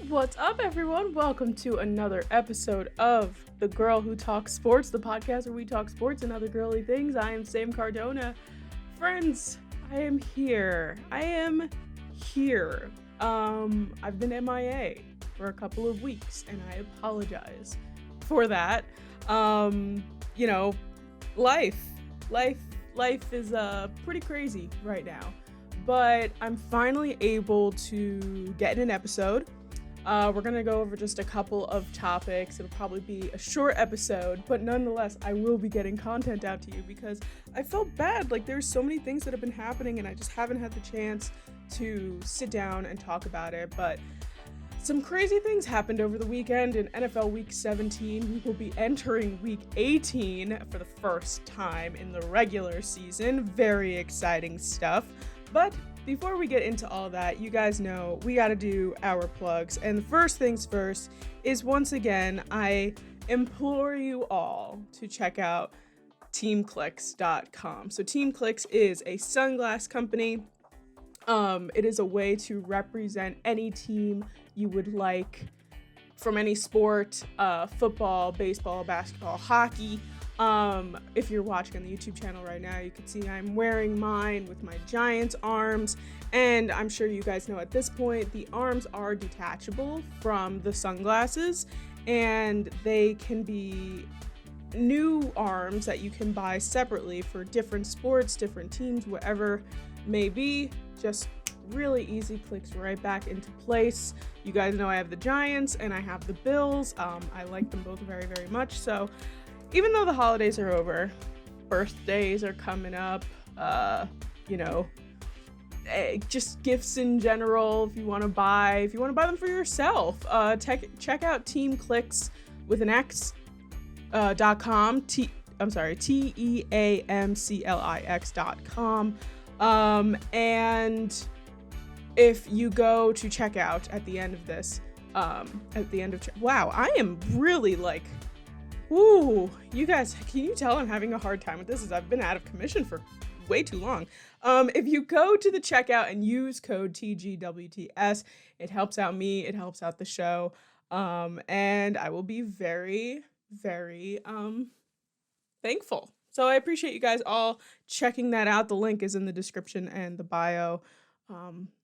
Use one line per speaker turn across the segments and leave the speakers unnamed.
What's up, everyone? Welcome to another episode of The Girl Who Talks Sports, the podcast where we talk sports and other girly things. I am Sam Cardona. Friends, I am here. I've been MIA for a couple of weeks, and I apologize for that. Life is pretty crazy right now, but I'm finally able to get in an episode. We're going to go over just a couple of topics. It'll probably be a short episode, but nonetheless, I will be getting content out to you because I felt bad. Like, there's so many things that have been happening, and I just haven't had the chance to sit down and talk about it. But some crazy things happened over the weekend in NFL Week 17. We will be entering Week 18 for the first time in the regular season. Very exciting stuff. But before we get into all that, you guys know we got to do our plugs. And the first things first is, once again, I implore you all to check out teamclicks.com. So Team Clicks is a sunglass company. It is a way to represent any team you would like from any sport, football, baseball, basketball, hockey. If you're watching on the YouTube channel right now, you can see I'm wearing mine with my Giants arms, and I'm sure you guys know at this point, the arms are detachable from the sunglasses, and they can be new arms that you can buy separately for different sports, different teams, whatever may be. Just really easy, clicks right back into place. You guys know I have the Giants and I have the Bills. I like them both very, very much. So even though the holidays are over, birthdays are coming up, just gifts in general, if you want to buy them for yourself, check out Team Clicks with an X, .com, TEAMCLIX.com. And if you go to checkout at the end of this, wow, I am really like, ooh, you guys, can you tell I'm having a hard time with this as I've been out of commission for way too long. If you go to the checkout and use code TGWTS, it helps out me, it helps out the show, and I will be very, very thankful. So I appreciate you guys all checking that out. The link is in the description and the bio.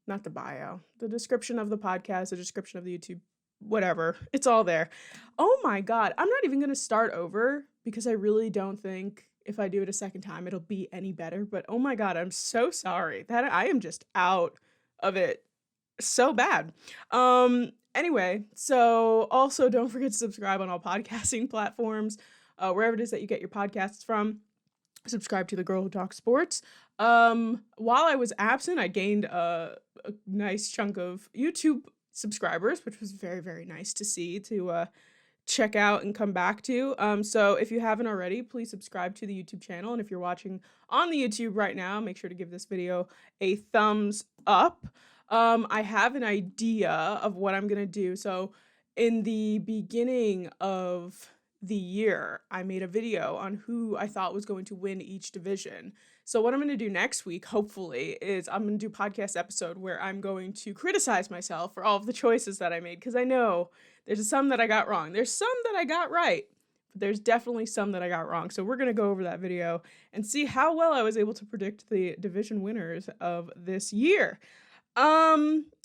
Not the bio, the description of the podcast, the description of the YouTube, whatever. It's all there. Oh my God. I'm not even going to start over because I really don't think if I do it a second time, it'll be any better. But oh my God, I'm so sorry that I am just out of it so bad. Anyway, so also don't forget to subscribe on all podcasting platforms, wherever it is that you get your podcasts from. Subscribe to The Girl Who Talks Sports. While I was absent, I gained a nice chunk of YouTube subscribers, which was very, very nice to see, to check out and come back to. So if you haven't already, please subscribe to the YouTube channel. And if you're watching on the YouTube right now, make sure to give this video a thumbs up. I have an idea of what I'm going to do. So in the beginning of the year, I made a video on who I thought was going to win each division. So what I'm going to do next week, hopefully, is I'm going to do a podcast episode where I'm going to criticize myself for all of the choices that I made, because I know there's some that I got wrong. There's some that I got right, but there's definitely some that I got wrong. So we're going to go over that video and see how well I was able to predict the division winners of this year.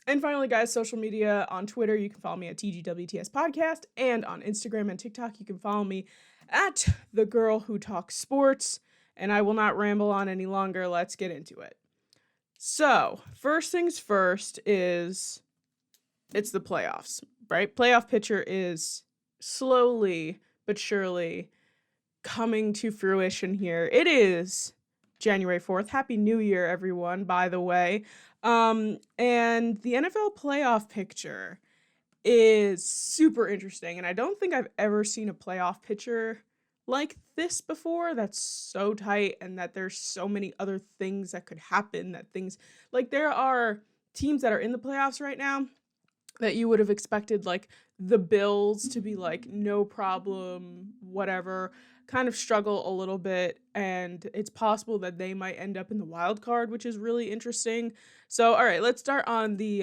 And finally, guys, social media. On Twitter, you can follow me at TGWTS Podcast, and on Instagram and TikTok, you can follow me at The Girl Who Talks Sports. And I will not ramble on any longer. Let's get into it. So, first things first is it's the playoffs, right? Playoff picture is slowly but surely coming to fruition here. It is January 4th. Happy New Year, everyone, by the way. And the NFL playoff picture is super interesting. And I don't think I've ever seen a playoff picture like this before that's so tight, and that there's so many other things that could happen, that things like there are teams that are in the playoffs right now that you would have expected, like the Bills to be like no problem, whatever, kind of struggle a little bit, and it's possible that they might end up in the wild card, which is really interesting. So, all right, let's start on the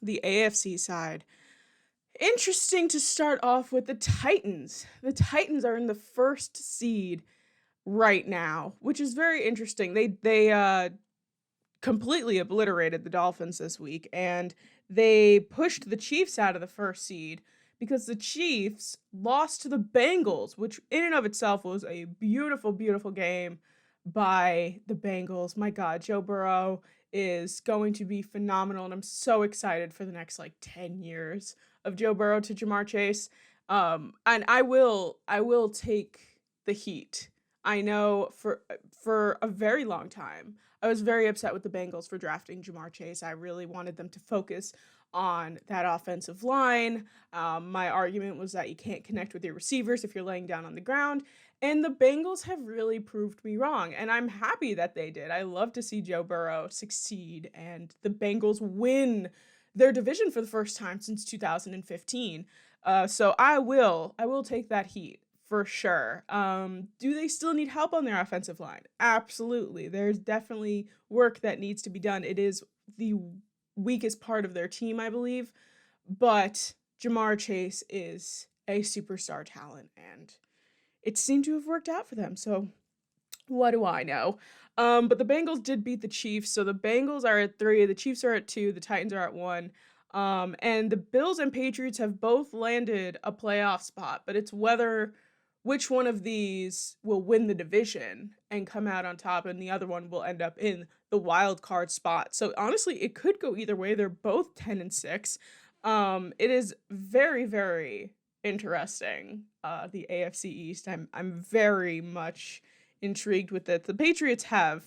AFC side. Interesting to start off with the Titans. The Titans are in the first seed right now, which is very interesting. They completely obliterated the Dolphins this week, and they pushed the Chiefs out of the first seed because the Chiefs lost to the Bengals, which in and of itself was a beautiful, beautiful game by the Bengals. My God, Joe Burrow is going to be phenomenal, and I'm so excited for the next like 10 years of Joe Burrow to Jamar Chase. And I will take the heat. I know for a very long time I was very upset with the Bengals for drafting Jamar Chase. I really wanted them to focus on that offensive line. My argument was that you can't connect with your receivers if you're laying down on the ground. And the Bengals have really proved me wrong. And I'm happy that they did. I love to see Joe Burrow succeed and the Bengals win their division for the first time since 2015. So I will take that heat for sure. Do they still need help on their offensive line? Absolutely. There's definitely work that needs to be done. It is the weakest part of their team, I believe. But Jamar Chase is a superstar talent, and it seemed to have worked out for them. So what do I know? But the Bengals did beat the Chiefs, so the Bengals are at 3, the Chiefs are at 2, the Titans are at 1. And the Bills and Patriots have both landed a playoff spot, but it's whether which one of these will win the division and come out on top, and the other one will end up in the wild card spot. So honestly, it could go either way. They're both 10-6. It is very, very interesting. The AFC East. I'm very much intrigued with it. The Patriots have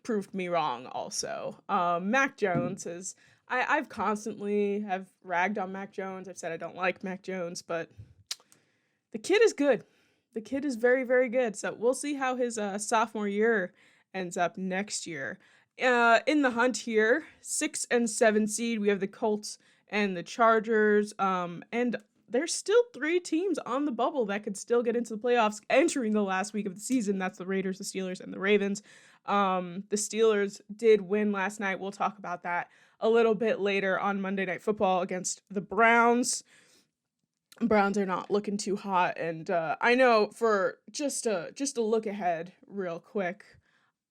proved me wrong also. Mac Jones is I've constantly have ragged on Mac Jones. I've said I don't like Mac Jones, but the kid is good. The kid is very, very good. So we'll see how his sophomore year ends up next year. In the hunt here, 6 and 7 seed, we have the Colts and the Chargers. And there's still 3 teams on the bubble that could still get into the playoffs entering the last week of the season. That's the Raiders, the Steelers, and the Ravens. The Steelers did win last night. We'll talk about that a little bit later on Monday Night Football against the Browns. Browns are not looking too hot, and I know for just a look ahead real quick,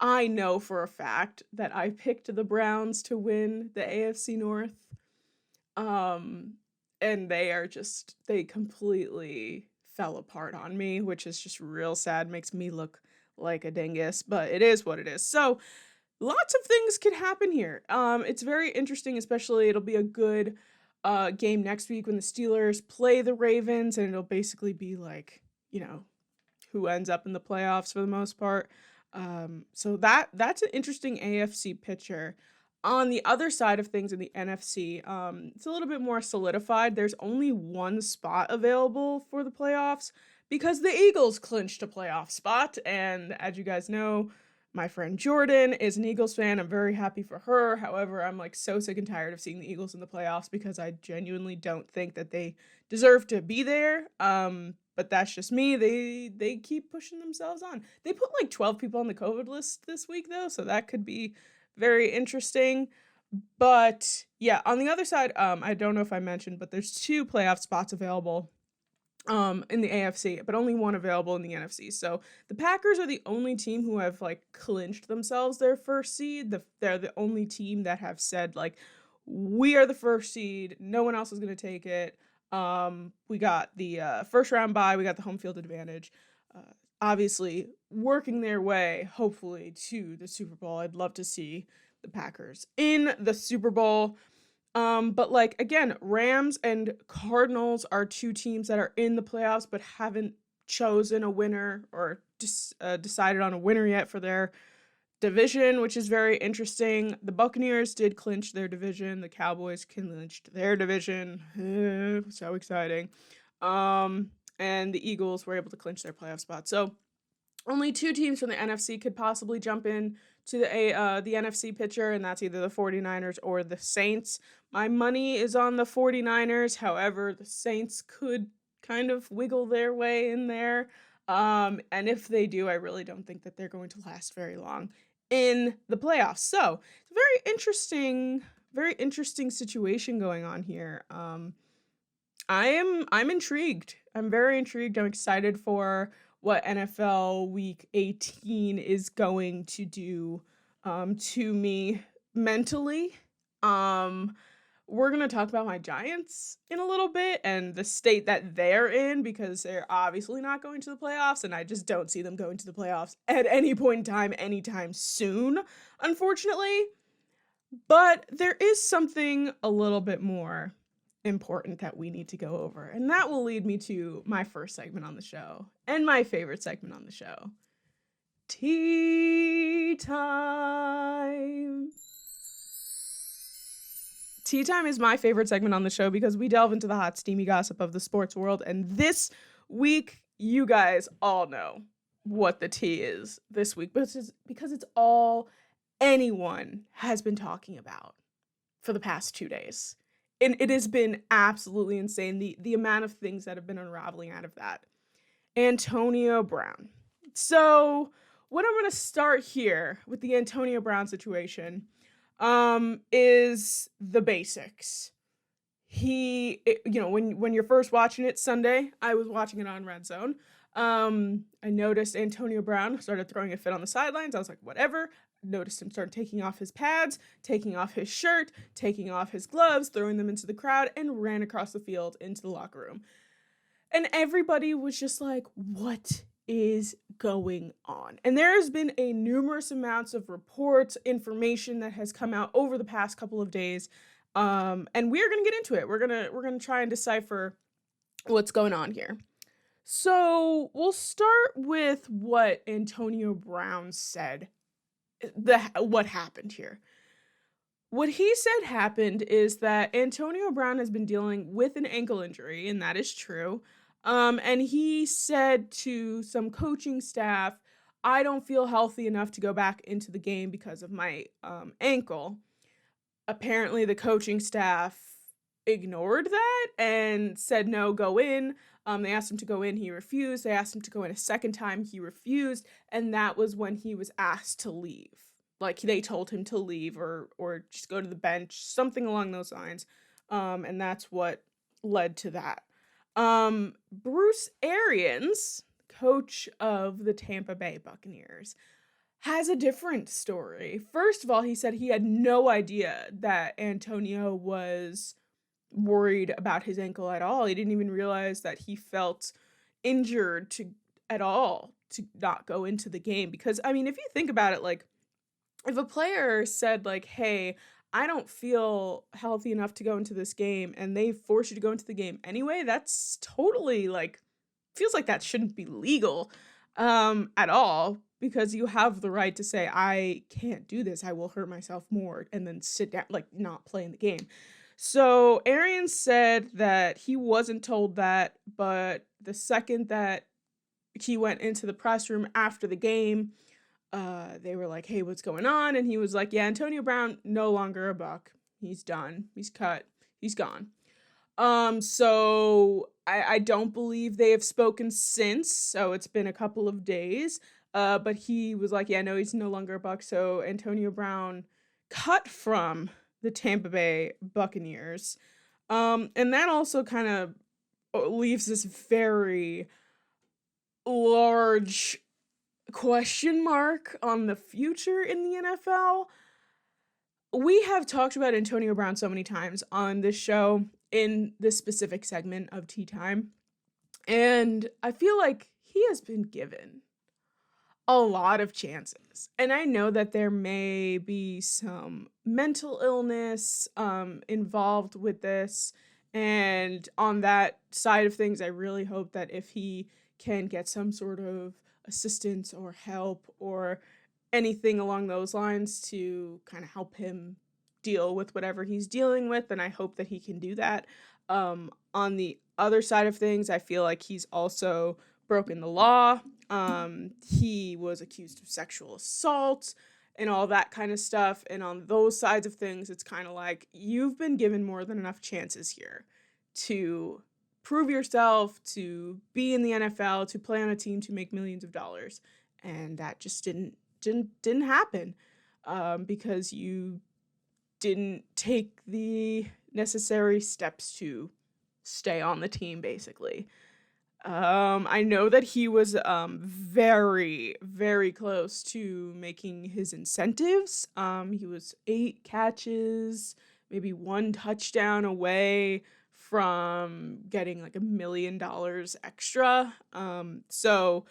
I know for a fact that I picked the Browns to win the AFC North. Um, and they completely fell apart on me, which is just real sad, makes me look like a dingus, but it is what it is. So, lots of things could happen here. It's very interesting, especially it'll be a good game next week when the Steelers play the Ravens, and it'll basically be like, who ends up in the playoffs for the most part. So that's an interesting AFC picture. On the other side of things in the NFC, it's a little bit more solidified. There's only one spot available for the playoffs because the Eagles clinched a playoff spot. And as you guys know, my friend Jordan is an Eagles fan. I'm very happy for her. However, I'm like so sick and tired of seeing the Eagles in the playoffs because I genuinely don't think that they deserve to be there. But that's just me. They keep pushing themselves on. They put like 12 people on the COVID list this week though, so that could be very interesting. But yeah, on the other side, I don't know if I mentioned, but there's 2 playoff spots available in the AFC, but only one available in the NFC. So the Packers are the only team who have like clinched themselves their first seed. They're the only team that have said like, we are the first seed. No one else is going to take it. We got the first round bye. We got the home field advantage. Obviously working their way, hopefully, to the Super Bowl. I'd love to see the Packers in the Super Bowl. But like again, Rams and Cardinals are 2 teams that are in the playoffs but haven't chosen a winner or decided on a winner yet for their division, which is very interesting. The Buccaneers did clinch their division. The Cowboys clinched their division. So exciting. And the Eagles were able to clinch their playoff spot. So only 2 teams from the NFC could possibly jump in to the NFC picture, and that's either the 49ers or the Saints. My money is on the 49ers. However, the Saints could kind of wiggle their way in there. And if they do, I really don't think that they're going to last very long in the playoffs. So it's a very interesting situation going on here. I'm intrigued. I'm very intrigued. I'm excited for what NFL Week 18 is going to do to me mentally. Um, we're gonna talk about my Giants in a little bit and the state that they're in because they're obviously not going to the playoffs, and I just don't see them going to the playoffs at any point in time, anytime soon, unfortunately. But there is something a little bit more important that we need to go over, and that will lead me to my first segment on the show and my favorite segment on the show. Tea time. Tea time is my favorite segment on the show because we delve into the hot, steamy gossip of the sports world. And this week, you guys all know what the tea is this week, because it's all anyone has been talking about for the past 2 days. And it has been absolutely insane, the amount of things that have been unraveling out of that. Antonio Brown. So, what I'm going to start here with the Antonio Brown situation is the basics. When you're first watching it Sunday, I was watching it on Red Zone. I noticed Antonio Brown started throwing a fit on the sidelines. I was like, whatever. Noticed him start taking off his pads, taking off his shirt, taking off his gloves, throwing them into the crowd, and ran across the field into the locker room. And everybody was just like, what is going on? And there has been a numerous amounts of reports, information that has come out over the past couple of days. And we're going to get into it. We're going to try and decipher what's going on here. So we'll start with what Antonio Brown said, what happened here. What he said happened is that Antonio Brown has been dealing with an ankle injury, and that is true. And he said to some coaching staff, I don't feel healthy enough to go back into the game because of my ankle. Apparently, the coaching staff ignored that and said, no, go in. They asked him to go in. He refused. They asked him to go in a second time. He refused. And that was when he was asked to leave. Like, they told him to leave or just go to the bench, something along those lines. And that's what led to that. Bruce Arians, coach of the Tampa Bay Buccaneers, has a different story. First of all, he said he had no idea that Antonio was worried about his ankle at all. He didn't even realize that he felt injured at all to not go into the game. Because, I mean, if you think about it, like, if a player said, like, hey, I don't feel healthy enough to go into this game, and they force you to go into the game anyway, that's totally, like, feels like that shouldn't be legal at all, because you have the right to say, I can't do this, I will hurt myself more, and then sit down, like, not play in the game. So Arians said that he wasn't told that, but the second that he went into the press room after the game, they were like, hey, what's going on? And he was like, yeah, Antonio Brown, no longer a Buck. He's done. He's cut. He's gone. So I don't believe they have spoken since. So it's been a couple of days. But he was like, yeah, no, he's no longer a Buck. So Antonio Brown cut from the Tampa Bay Buccaneers. And that also kind of leaves this very large question mark on the future in the NFL. We have talked about Antonio Brown so many times on this show in this specific segment of Tea Time, and I feel like he has been given a lot of chances. And I know that there may be some mental illness involved with this, and on that side of things, I really hope that if he can get some sort of assistance or help or anything along those lines to kind of help him deal with whatever he's dealing with, and I hope that he can do that. On the other side of things, I feel like he's also broken the law. He was accused of sexual assault and all that kind of stuff, and on those sides of things, it's kind of like, you've been given more than enough chances here to prove yourself, to be in the NFL, to play on a team, to make millions of dollars. And that just didn't happen, because you didn't take the necessary steps to stay on the team, basically. I know that he was very, very close to making his incentives. He was 8 catches, maybe 1 touchdown away from getting like $1 million extra. So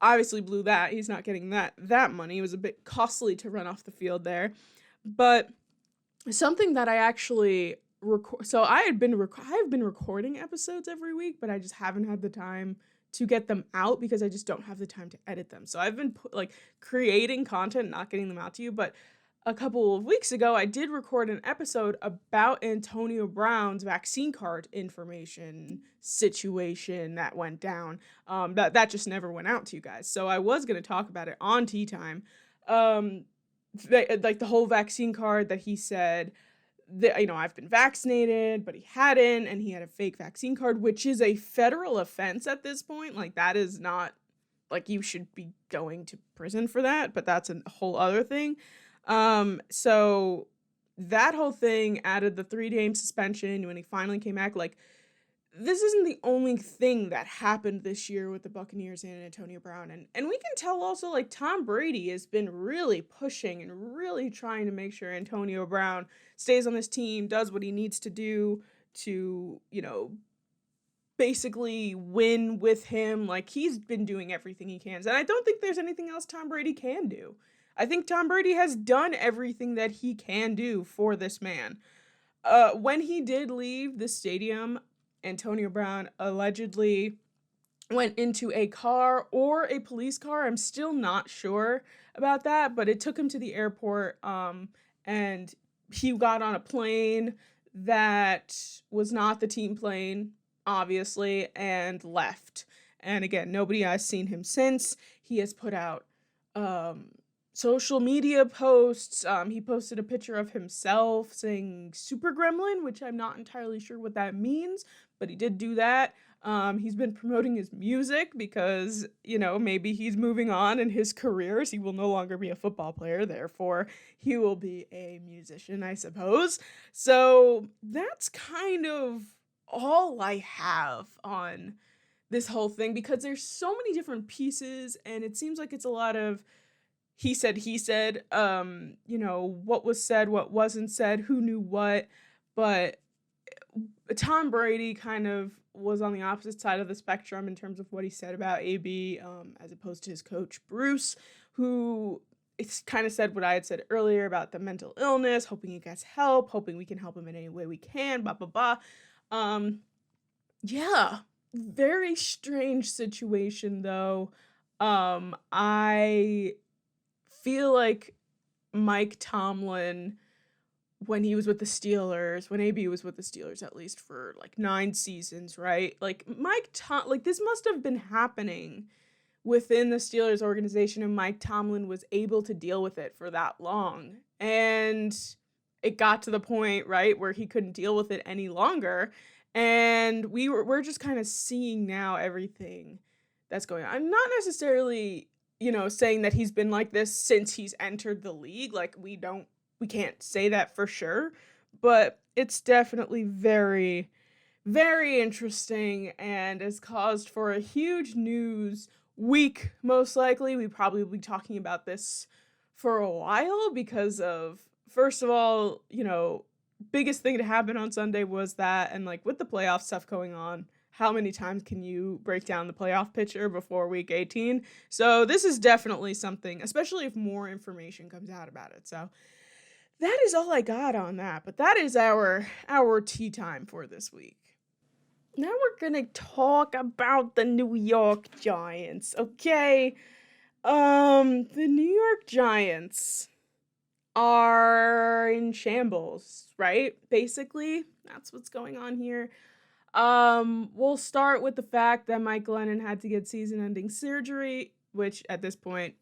obviously blew that. He's not getting that money. It was a bit costly to run off the field there. But something that I actually record. So I've been recording episodes every week, but I just haven't had the time to get them out because I just don't have the time to edit them. So I've been creating content, not getting them out to you. But a couple of weeks ago, I did record an episode about Antonio Brown's vaccine card information situation that went down. That just never went out to you guys. So I was going to talk about it on Tea Time. The whole vaccine card that he said that, I've been vaccinated, but he hadn't, and he had a fake vaccine card, which is a federal offense at this point. Like, that is not, like, you should be going to prison for that, but that's a whole other thing. So that whole thing added the 3-game suspension when he finally came back. Like, this isn't the only thing that happened this year with the Buccaneers and Antonio Brown. And we can tell also, like, Tom Brady has been really pushing and really trying to make sure Antonio Brown stays on this team, does what he needs to do to, basically win with him. Like, he's been doing everything he can. And I don't think there's anything else Tom Brady can do. I think Tom Brady has done everything that he can do for this man. When he did leave the stadium, Antonio Brown allegedly went into a car or a police car. I'm still not sure about that, but it took him to the airport, and he got on a plane that was not the team plane, obviously, and left. And again, nobody has seen him since. He has put out social media posts. He posted a picture of himself saying Super Gremlin, which I'm not entirely sure what that means, but he did do that. He's been promoting his music because, maybe he's moving on in his career. So he will no longer be a football player. Therefore, he will be a musician, I suppose. So that's kind of all I have on this whole thing, because there's so many different pieces, and it seems like it's a lot of he said, what was said, what wasn't said, who knew what. But Tom Brady kind of was on the opposite side of the spectrum in terms of what he said about AB, as opposed to his coach, Bruce, who kind of said what I had said earlier about the mental illness, hoping he gets help, hoping we can help him in any way we can, blah, blah, blah. Yeah, very strange situation, though. I feel like Mike Tomlin, when he was with the Steelers, when AB was with the Steelers, at least for like 9 seasons, right? Like this must have been happening within the Steelers organization, and Mike Tomlin was able to deal with it for that long. And it got to the point, right, where he couldn't deal with it any longer. And we're just kind of seeing now everything that's going on. I'm not necessarily, saying that he's been like this since he's entered the league. Like, we can't say that for sure, but it's definitely very, very interesting and has caused for a huge news week, most likely. We probably will be talking about this for a while because of, first of all, biggest thing to happen on Sunday was that, and like with the playoff stuff going on, how many times can you break down the playoff picture before week 18? So this is definitely something, especially if more information comes out about it. So that is all I got on that, but that is our tea time for this week. Now we're gonna talk about the New York Giants, okay? The New York Giants are in shambles, right? Basically, that's what's going on here. We'll start with the fact that Mike Glennon had to get season-ending surgery, which at this point,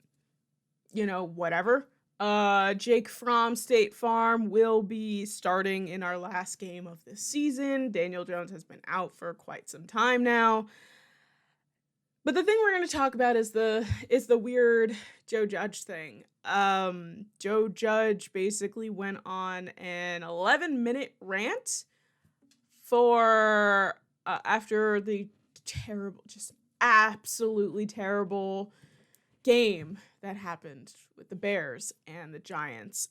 whatever. Jake from State Farm will be starting in our last game of this season. Daniel Jones has been out for quite some time now. But the thing we're going to talk about is the weird Joe Judge thing. Joe Judge basically went on an 11-minute rant for after the terrible, just absolutely terrible game that happened with the Bears and the Giants.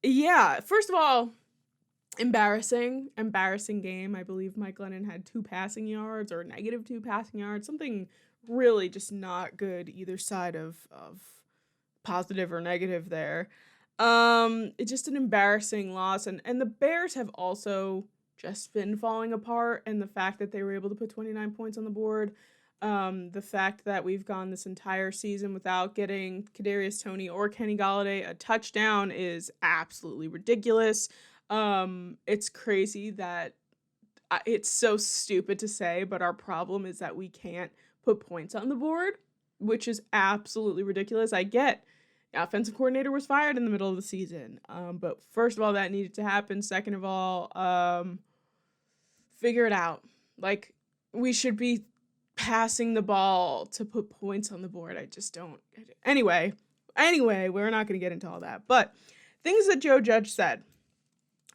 Yeah, first of all, embarrassing game. I believe Mike Glennon had 2 passing yards or -2 passing yards, something really just not good either side of positive or negative there. It's just an embarrassing loss, and the Bears have also just been falling apart, and the fact that they were able to put 29 points on the board, the fact that we've gone this entire season without getting Kadarius Toney or Kenny Golladay a touchdown is absolutely ridiculous. It's crazy that it's so stupid to say, but our problem is that we can't put points on the board, which is absolutely ridiculous. I get the offensive coordinator was fired in the middle of the season, but first of all, that needed to happen. Second of all, figure it out. Like, we should be passing the ball to put points on the board. I just don't. Anyway, we're not going to get into all that. But things that Joe Judge said.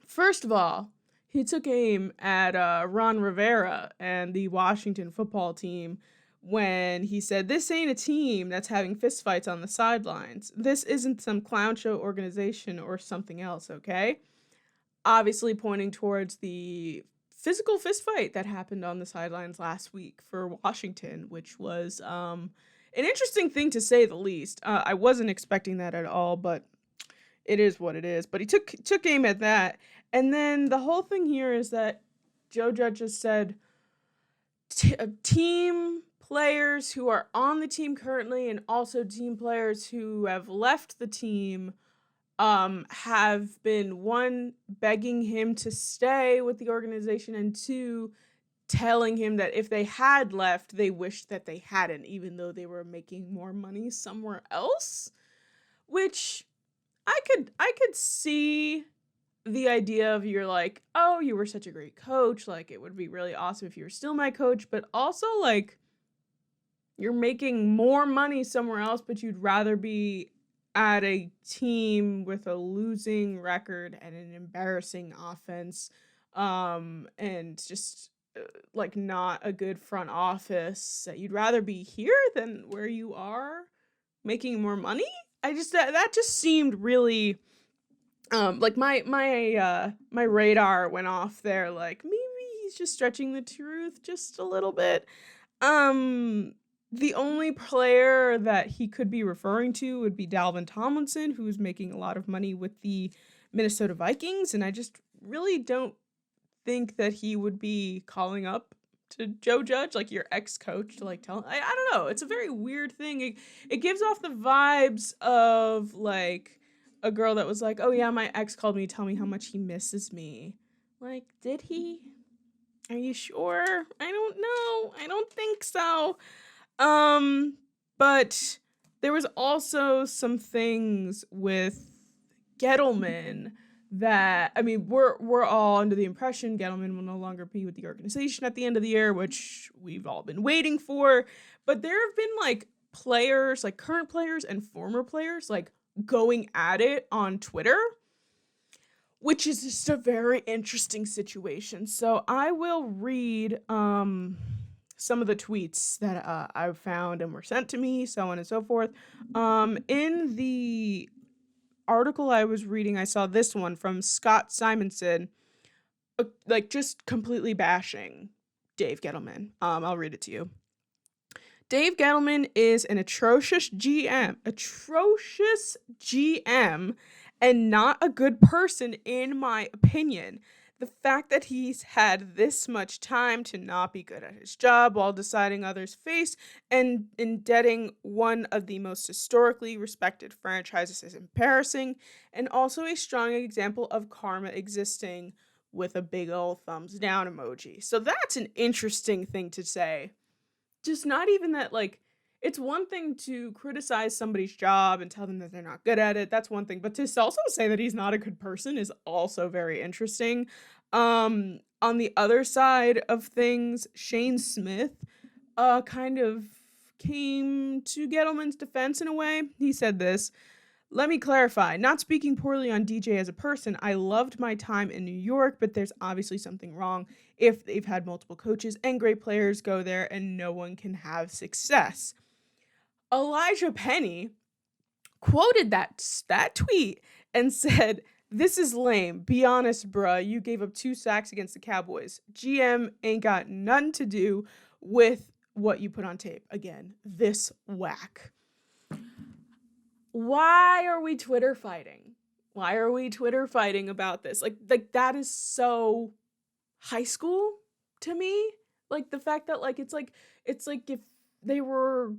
First of all, he took aim at Ron Rivera and the Washington football team when he said, "This ain't a team that's having fistfights on the sidelines. This isn't some clown show organization or something else, okay?" Obviously pointing towards the physical fistfight that happened on the sidelines last week for Washington, which was an interesting thing to say the least. I wasn't expecting that at all, but it is what it is. But he took aim at that. And then the whole thing here is that Joe Judge just said team players who are on the team currently and also team players who have left the team have been, one, begging him to stay with the organization, and 2, telling him that if they had left, they wished that they hadn't, even though they were making more money somewhere else. Which I could see the idea of, you're like, oh, you were such a great coach, like it would be really awesome if you were still my coach, but also like you're making more money somewhere else, but you'd rather be at a team with a losing record and an embarrassing offense, and just like not a good front office, that you'd rather be here than where you are making more money. I just that just seemed really like my radar went off there, like maybe he's just stretching the truth just a little bit. The only player that he could be referring to would be Dalvin Tomlinson, who's making a lot of money with the Minnesota Vikings, and I just really don't think that he would be calling up to Joe Judge, like your ex-coach, to like tell him. I don't know. It's a very weird thing. It gives off the vibes of like a girl that was like, "Oh yeah, my ex called me to tell me how much he misses me." Like, did he? Are you sure? I don't know. I don't think so. But there was also some things with Gettleman that, I mean, we're all under the impression Gettleman will no longer be with the organization at the end of the year, which we've all been waiting for. But there have been like players, like current players and former players, like going at it on Twitter, which is just a very interesting situation. So I will read some of the tweets that I found and were sent to me, so on and so forth. In the article I was reading, I saw this one from Scott Simonson, like just completely bashing Dave Gettleman. I'll read it to you. Dave Gettleman is an atrocious GM, and not a good person, in my opinion. The fact that he's had this much time to not be good at his job while deciding others' face and indebting one of the most historically respected franchises is embarrassing, and also a strong example of karma existing, with a big old thumbs down emoji. So that's an interesting thing to say. Just not even that, like, it's one thing to criticize somebody's job and tell them that they're not good at it. That's one thing, but to also say that he's not a good person is also very interesting. On the other side of things, Shane Smith kind of came to Gettleman's defense in a way. He said this. Let me clarify, not speaking poorly on DJ as a person, I loved my time in New York, but there's obviously something wrong if they've had multiple coaches and great players go there and no one can have success. Elijah Penny quoted that tweet and said, "This is lame. Be honest, bruh. You gave up 2 sacks against the Cowboys. GM ain't got nothing to do with what you put on tape. Again, this whack." Why are we Twitter fighting? Why are we Twitter fighting about this? Like that is so high school to me. Like the fact that it's like if they were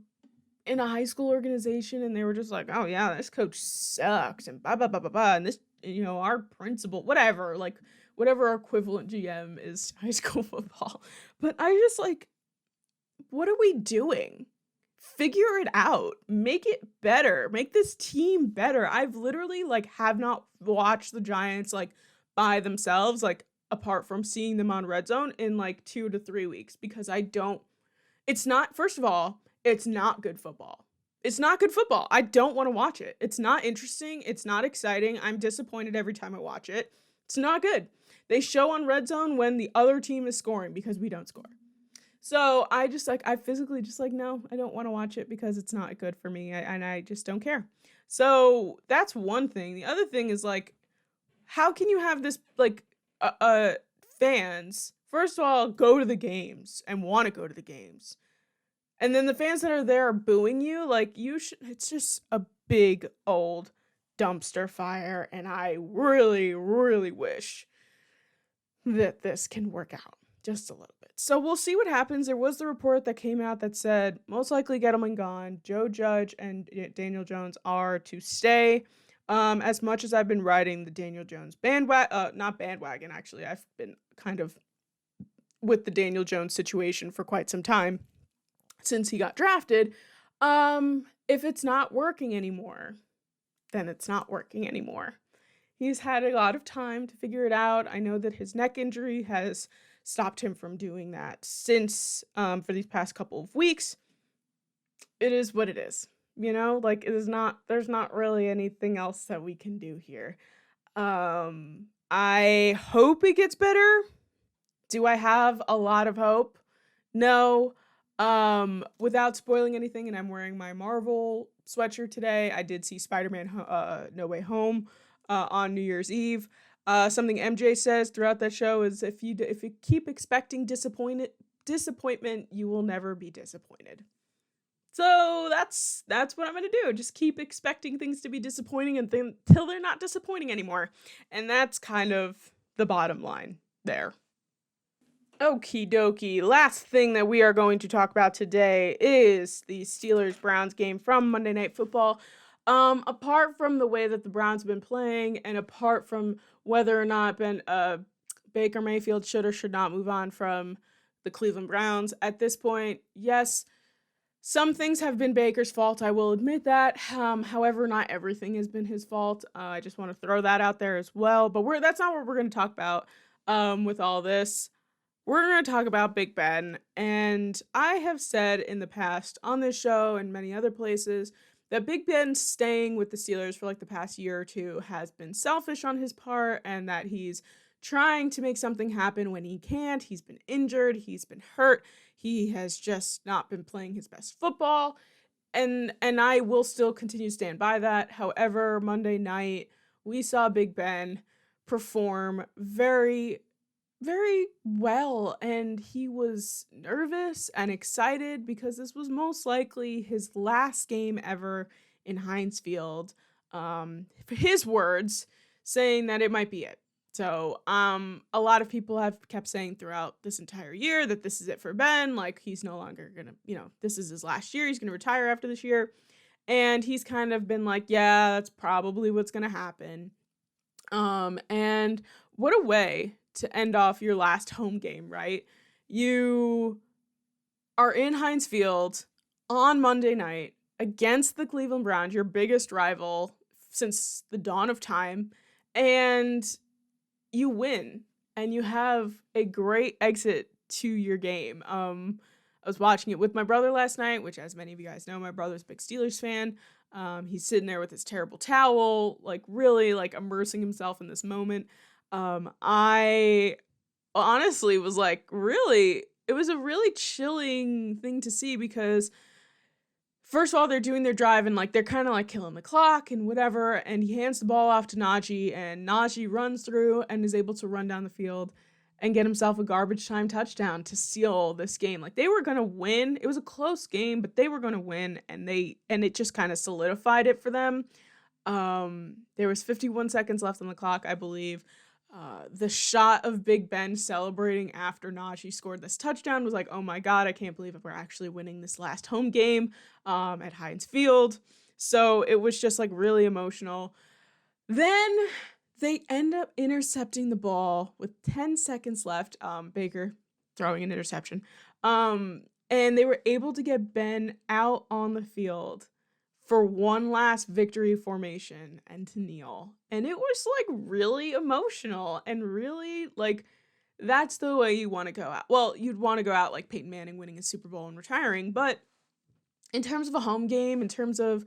in a high school organization and they were just like, "Oh yeah, this coach sucks," and blah blah blah blah blah, and this, our principal, whatever, like whatever our equivalent GM is to high school football. But I just what are we doing? Figure it out. Make it better. Make this team better. I've literally have not watched the Giants by themselves, apart from seeing them on Red Zone in 2 to 3 weeks, because it's not, first of all, it's not good football. It's not good football. I don't want to watch it. It's not interesting. It's not exciting. I'm disappointed every time I watch it. It's not good. They show on Red Zone when the other team is scoring because we don't score. So I just I physically just no, I don't want to watch it because it's not good for me, and I just don't care. So that's one thing. The other thing is how can you have this fans, first of all, go to the games and want to go to the games, and then the fans that are there are booing you? It's just a big old dumpster fire, and I really, really wish that this can work out just a little bit. So we'll see what happens. There was the report that came out that said most likely Gettleman gone. Joe Judge and Daniel Jones are to stay. As much as I've been riding the Daniel Jones bandwagon, not bandwagon, actually, I've been kind of with the Daniel Jones situation for quite some time since he got drafted. If it's not working anymore, then it's not working anymore. He's had a lot of time to figure it out. I know that his neck injury has stopped him from doing that since for these past couple of weeks. It is what it is. It is not, there's not really anything else that we can do here. I hope it gets better. Do I have a lot of hope? No. Without spoiling anything, and I'm wearing my Marvel sweatshirt today, I did see Spider-Man No Way Home on New Year's Eve. Something MJ says throughout that show is if you keep expecting disappointment, you will never be disappointed. So that's what I'm gonna do. Just keep expecting things to be disappointing until they're not disappointing anymore, and that's kind of the bottom line there. Okie dokie. Last thing that we are going to talk about today is the Steelers-Browns game from Monday Night Football. Apart from the way that the Browns have been playing, and apart from whether or not Baker Mayfield should or should not move on from the Cleveland Browns, at this point, yes, some things have been Baker's fault. I will admit that. However, not everything has been his fault. I just want to throw that out there as well. But that's not what we're going to talk about with all this. We're going to talk about Big Ben. And I have said in the past on this show and many other places that Big Ben staying with the Steelers for the past year or two has been selfish on his part, and that he's trying to make something happen when he can't. He's been injured. He's been hurt. He has just not been playing his best football. And I will still continue to stand by that. However, Monday night, we saw Big Ben perform very, very well, and he was nervous and excited because this was most likely his last game ever in Heinz Field. For his words, saying that it might be it. So, a lot of people have kept saying throughout this entire year that this is it for Ben. He's no longer gonna, this is his last year. He's gonna retire after this year, and he's kind of been yeah, that's probably what's gonna happen. And what a way to end off your last home game, right? You are in Heinz Field on Monday night against the Cleveland Browns, your biggest rival since the dawn of time, and you win and you have a great exit to your game. I was watching it with my brother last night, which, as many of you guys know, my brother's a big Steelers fan. He's sitting there with his terrible towel, like really like immersing himself in this moment. I honestly was like, really, it was a really chilling thing to see because first of all, they're doing their drive and like they're kind of like killing the clock and whatever. And he hands the ball off to Najee, and Najee runs through and is able to run down the field and get himself a garbage time touchdown to seal this game. Like they were gonna win. It was a close game, but they were gonna win, and it just kind of solidified it for them. There was 51 seconds left on the clock, I believe. The shot of Big Ben celebrating after Najee scored this touchdown was like, oh my God, I can't believe we're actually winning this last home game at Heinz Field. So it was just like really emotional. Then they end up intercepting the ball with 10 seconds left. Baker throwing an interception. And they were able to get Ben out on the field for one last victory formation and to kneel. And it was like really emotional and really like that's the way you want to go out. Well, you'd want to go out like Peyton Manning winning a Super Bowl and retiring, but in terms of a home game, in terms of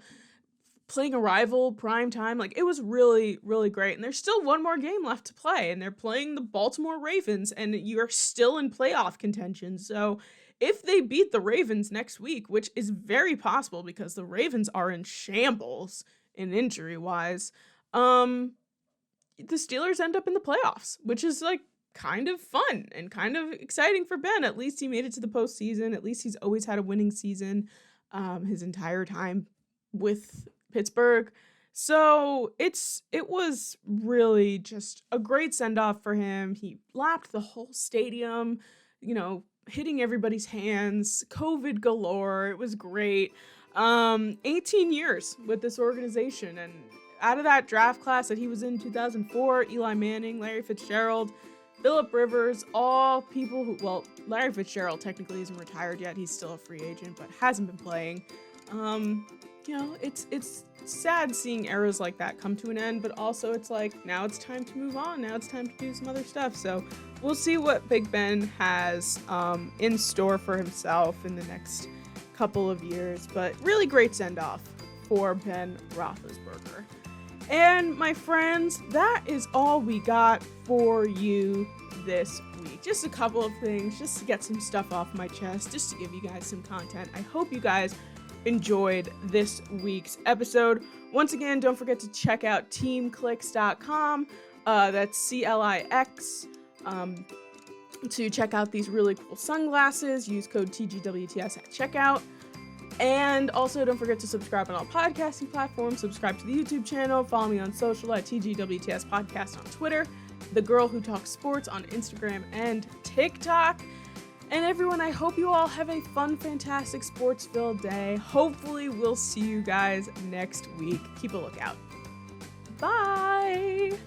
playing a rival prime time, like it was really, really great. And there's still one more game left to play, and they're playing the Baltimore Ravens, and you're still in playoff contention. So if they beat the Ravens next week, which is very possible because the Ravens are in shambles in injury-wise, the Steelers end up in the playoffs, which is like kind of fun and kind of exciting for Ben. At least he made it to the postseason. At least he's always had a winning season his entire time with Pittsburgh. So it was really just a great send-off for him. He lapped the whole stadium, hitting everybody's hands, COVID galore. It was great. 18 years with this organization, and out of that draft class that he was in 2004, Eli Manning, Larry Fitzgerald, Phillip Rivers, all people who, well, Larry Fitzgerald technically isn't retired yet. He's still a free agent, but hasn't been playing. It's sad seeing eras like that come to an end, but also it's like, now it's time to move on. Now it's time to do some other stuff. So we'll see what Big Ben has in store for himself in the next couple of years, but really great send-off for Ben Roethlisberger. And my friends, that is all we got for you this week. Just a couple of things, just to get some stuff off my chest, just to give you guys some content. I hope you guys enjoyed this week's episode. Once again, don't forget to check out teamclicks.com. That's CLIX. To check out these really cool sunglasses. Use code TGWTS at checkout. And also, don't forget to subscribe on all podcasting platforms. Subscribe to the YouTube channel. Follow me on social at TGWTS Podcast on Twitter. The Girl Who Talks Sports on Instagram and TikTok. And everyone, I hope you all have a fun, fantastic, sports-filled day. Hopefully, we'll see you guys next week. Keep a lookout. Bye!